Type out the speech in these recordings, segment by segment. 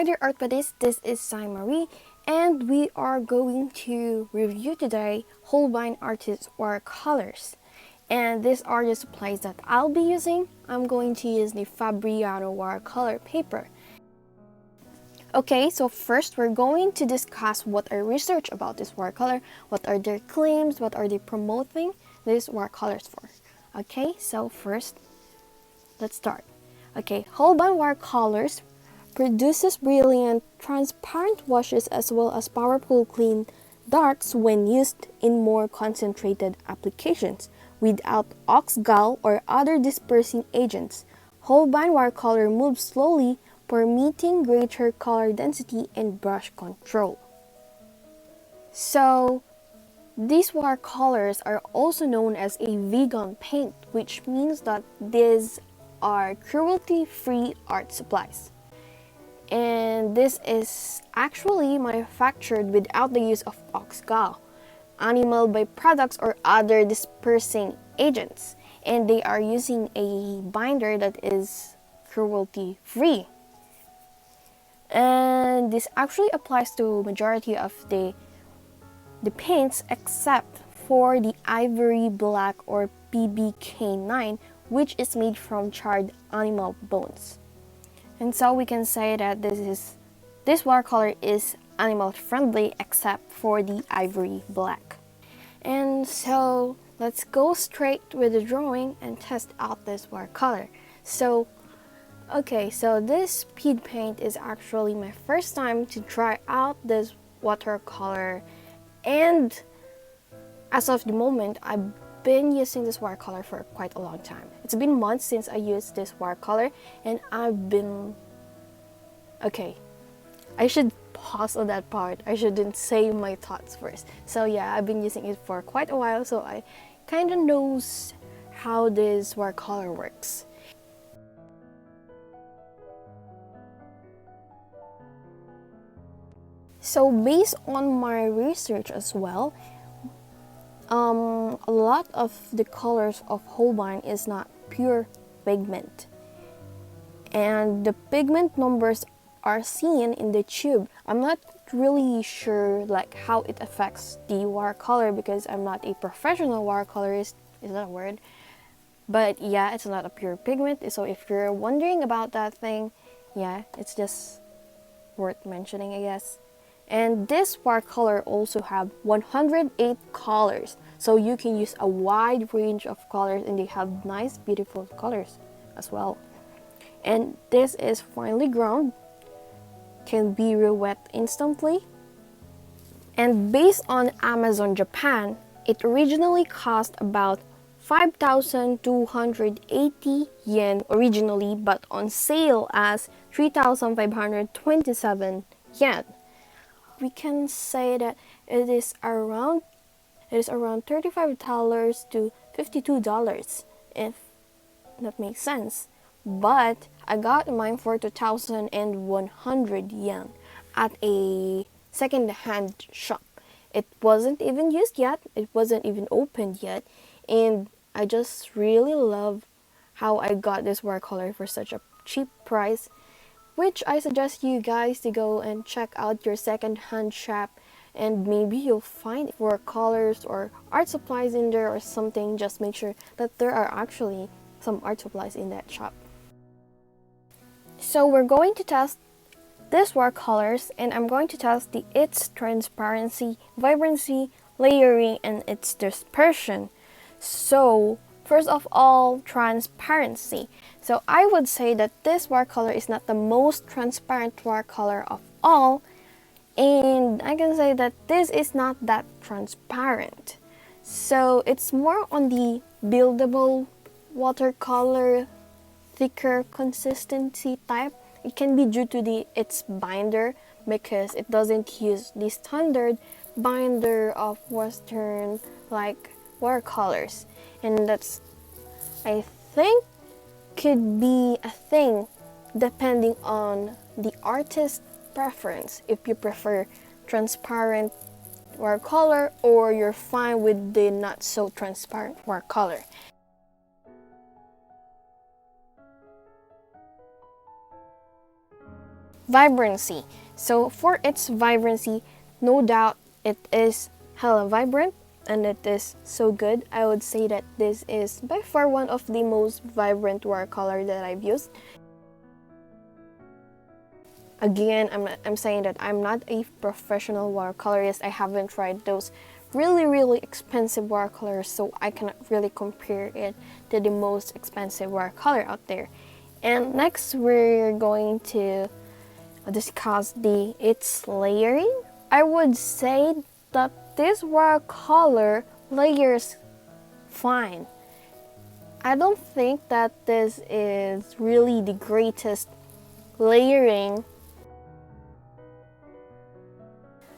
dear art buddies, this is Sai Marie and we are going to review today Holbein Artist Watercolors. And these are the supplies that I'll be using. I'm going to use the Fabriano watercolor paper. Okay, so first we're going to discuss what I researched about this watercolor, what are their claims, what are they promoting these watercolors for. Okay, so first, let's start. Okay, Holbein Watercolors produces brilliant, transparent washes as well as powerful clean darks when used in more concentrated applications without ox-gall or other dispersing agents. Holbein watercolor moves slowly, permitting greater color density and brush control. So, these watercolors are also known as a vegan paint, which means that these are cruelty-free art supplies. And this is actually manufactured without the use of ox-gall, animal byproducts, or other dispersing agents. And they are using a binder that is cruelty-free. And this actually applies to majority of the paints except for the ivory black or PBK9, which is made from charred animal bones. And so we can say that this watercolor is animal friendly except for the ivory black. And so let's go straight with the drawing and test out this watercolor. So this Speedpaint is actually my first time to try out this watercolor, and as of the moment, I've been using this watercolor for quite a long time. It's been months since I used this watercolor, and I should pause on that part. I shouldn't say my thoughts first. So yeah, I've been using it for quite a while, so I kind of knows how this watercolor works. So based on my research as well, a lot of the colors of Holbein is not pure pigment, and the pigment numbers are seen in the tube. I'm not really sure like how it affects the watercolor because I'm not a professional watercolorist. Is that a word? But yeah, it's not a pure pigment. So if you're wondering about that thing, yeah, it's just worth mentioning, I guess. And this watercolor also have 108 colors, so you can use a wide range of colors, and they have nice beautiful colors as well. And this is finely ground, can be re-wet instantly, and based on Amazon Japan, it originally cost about 5,280 yen originally, but on sale as 3,527 yen. We can say that it is around $35 to $52, if that makes sense. But I got mine for 2,100 yen at a second-hand shop. It wasn't even used yet, it wasn't even opened yet, and I just really love how I got this watercolor for such a cheap price, which I suggest you guys to go and check out your second-hand shop, and maybe you'll find watercolors or art supplies in there or something. Just make sure that there are actually some art supplies in that shop. So we're going to test these watercolors, and I'm going to test its transparency, vibrancy, layering, and its dispersion. So first of all, transparency. So I would say that this watercolor is not the most transparent watercolor of all, and I can say that this is not that transparent. So it's more on the buildable watercolor, thicker consistency type. It can be due to its binder, because it doesn't use the standard binder of Western like watercolors, and that's, I think, could be a thing depending on the artist's preference, if you prefer transparent watercolor or you're fine with the not so transparent watercolor. Vibrancy. So for its vibrancy, no doubt it is hella vibrant and it is so good. I would say that this is by far one of the most vibrant watercolor that I've used. Again, I'm saying that I'm not a professional watercolorist. I haven't tried those really expensive watercolors, so I cannot really compare it to the most expensive watercolor out there. And next we're going to discuss its layering. I would say that this watercolor layers fine. I don't think that this is really the greatest layering.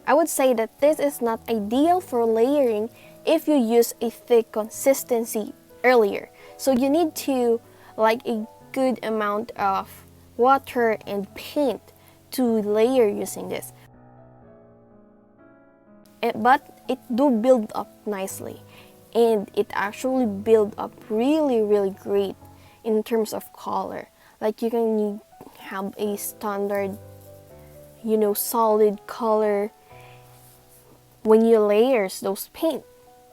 I would say that this is not ideal for layering if you use a thick consistency earlier. So you need to like a good amount of water and paint to layer using this. But it do build up nicely, and it actually build up really great in terms of color. Like you can have a standard, solid color when you layers those paint.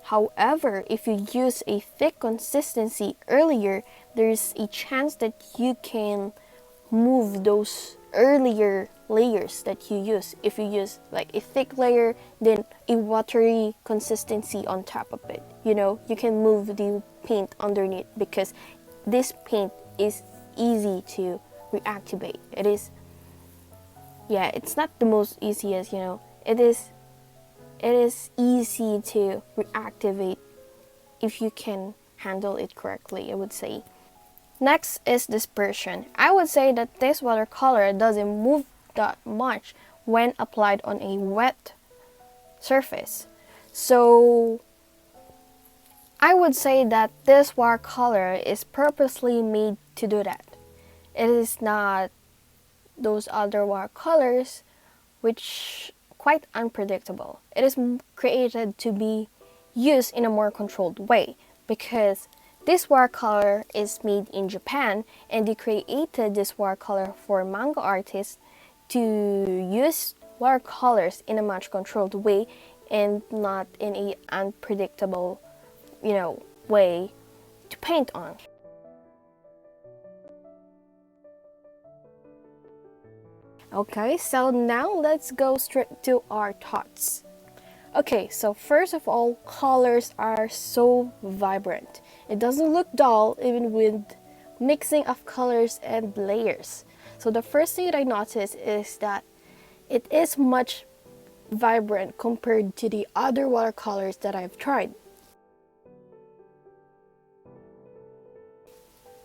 However, if you use a thick consistency earlier, there's a chance that you can move those earlier layers that you use. If you use like a thick layer, then a watery consistency on top of it, you can move the paint underneath, because this paint is easy to reactivate. It's not the most easiest, it is easy to reactivate if you can handle it correctly, I would say. Next is dispersion. I would say that this watercolor doesn't move that much when applied on a wet surface. So I would say that this watercolor is purposely made to do that. It is not those other watercolors which quite unpredictable. It is created to be used in a more controlled way, because this watercolor is made in Japan, and they created this watercolor for manga artists to use watercolors in a much controlled way and not in a unpredictable, way to paint on. Okay, so now let's go straight to our thoughts. Okay, so first of all, colors are so vibrant. It doesn't look dull even with mixing of colors and layers. So the first thing that I noticed is that it is much vibrant compared to the other watercolors that I've tried.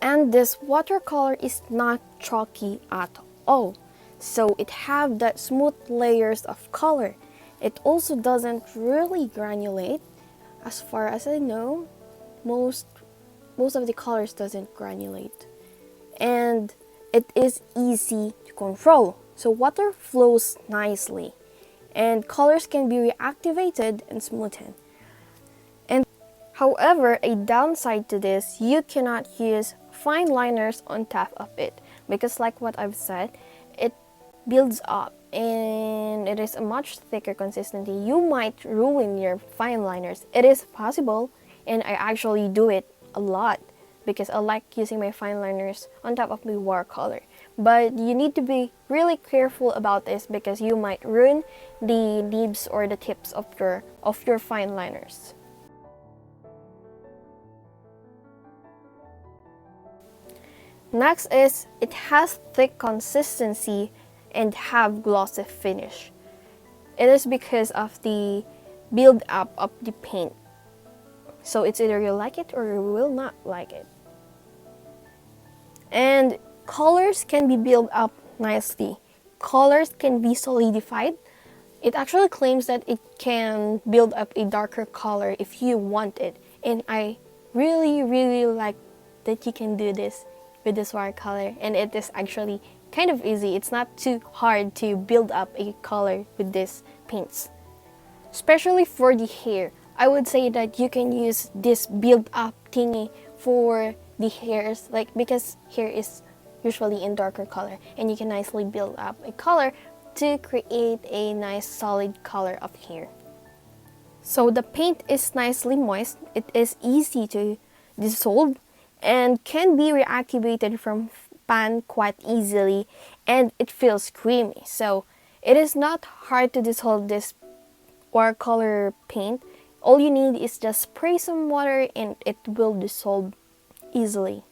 And this watercolor is not chalky at all. So it have that smooth layers of color. It also doesn't really granulate. As far as I know, most of the colors doesn't granulate. And it is easy to control. So water flows nicely, and colors can be reactivated and smoothened. And however, a downside to this, you cannot use fine liners on top of it, because like what I've said, it builds up and it is a much thicker consistency. You might ruin your fine liners. It is possible, and I actually do it a lot because I like using my fine liners on top of my watercolor. But you need to be really careful about this, because you might ruin the nibs or the tips of your fine liners. Next is it has thick consistency and have glossy finish. It is because of the build up of the paint. So it's either you like it or you will not like it. And colors can be built up nicely. Colors can be solidified. It actually claims that it can build up a darker color if you want it. And I really like that you can do this with this watercolor, and it is actually kind of easy. It's not too hard to build up a color with these paints. Especially for the hair, I would say that you can use this build up thingy for the hairs, like because hair is usually in darker color, and you can nicely build up a color to create a nice solid color up here. So the paint is nicely moist, it is easy to dissolve, and can be reactivated from pan quite easily, and it feels creamy. So it is not hard to dissolve this watercolor paint. All you need is just spray some water and it will dissolve easily.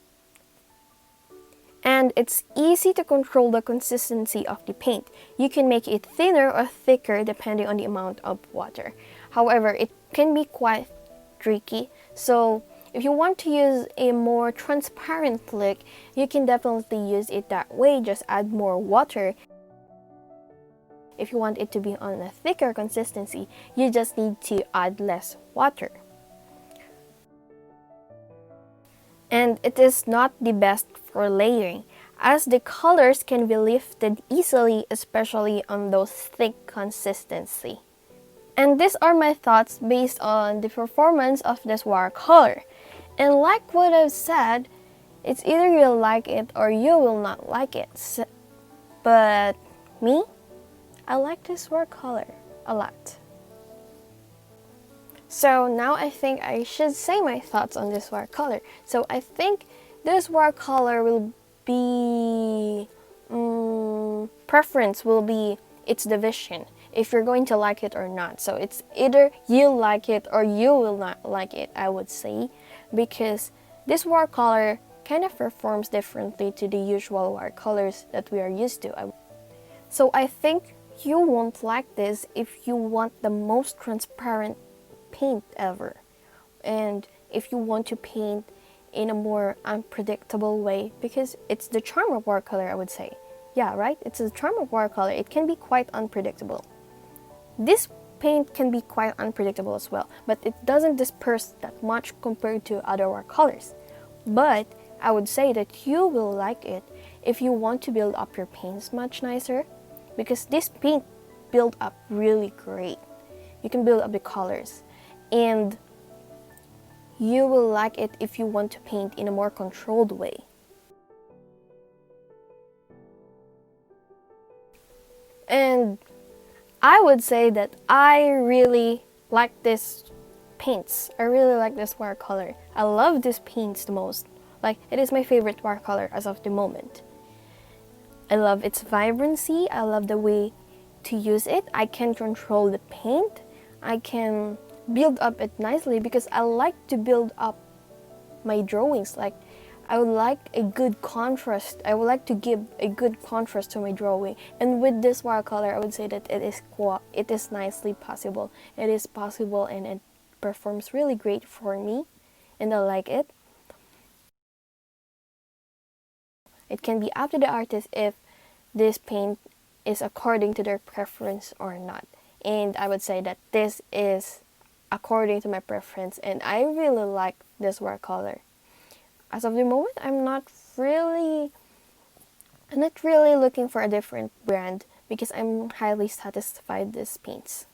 And it's easy to control the consistency of the paint. You can make it thinner or thicker depending on the amount of water. However, it can be quite tricky. So if you want to use a more transparent look, you can definitely use it that way. Just add more water. If you want it to be on a thicker consistency, you just need to add less water. And it is not the best for layering, as the colors can be lifted easily, especially on those thick consistency. And these are my thoughts based on the performance of this watercolor. And like what I've said, it's either you'll like it or you will not like it. But me, I like this watercolor a lot. So now I think I should say my thoughts on this watercolor. So I think this watercolor will be, preference will be its division, if you're going to like it or not. So it's either you like it or you will not like it, I would say, because this watercolor kind of performs differently to the usual watercolors that we are used to. So I think you won't like this if you want the most transparent paint ever, and if you want to paint in a more unpredictable way, because it's the charm of watercolor, I would say. Yeah, right? It's the charm of watercolor. It can be quite unpredictable. This paint can be quite unpredictable as well, but it doesn't disperse that much compared to other watercolors. But I would say that you will like it if you want to build up your paints much nicer, because this paint build up really great. You can build up the colors, and you will like it if you want to paint in a more controlled way. And I would say that I really like this paints. I really like this watercolor. I love this paints the most. Like, it is my favorite watercolor as of the moment. I love its vibrancy. I love the way to use it. I can control the paint. I can build up it nicely because I like to build up my drawings. Like, I would like a good contrast. I would like to give a good contrast to my drawing. And with this watercolor, I would say that it is nicely possible. It is possible, and it performs really great for me, and I like it. It can be up to the artist if this paint is according to their preference or not. And I would say that this is according to my preference, and I really like this watercolor. As of the moment, I'm not really looking for a different brand because I'm highly satisfied with these paints.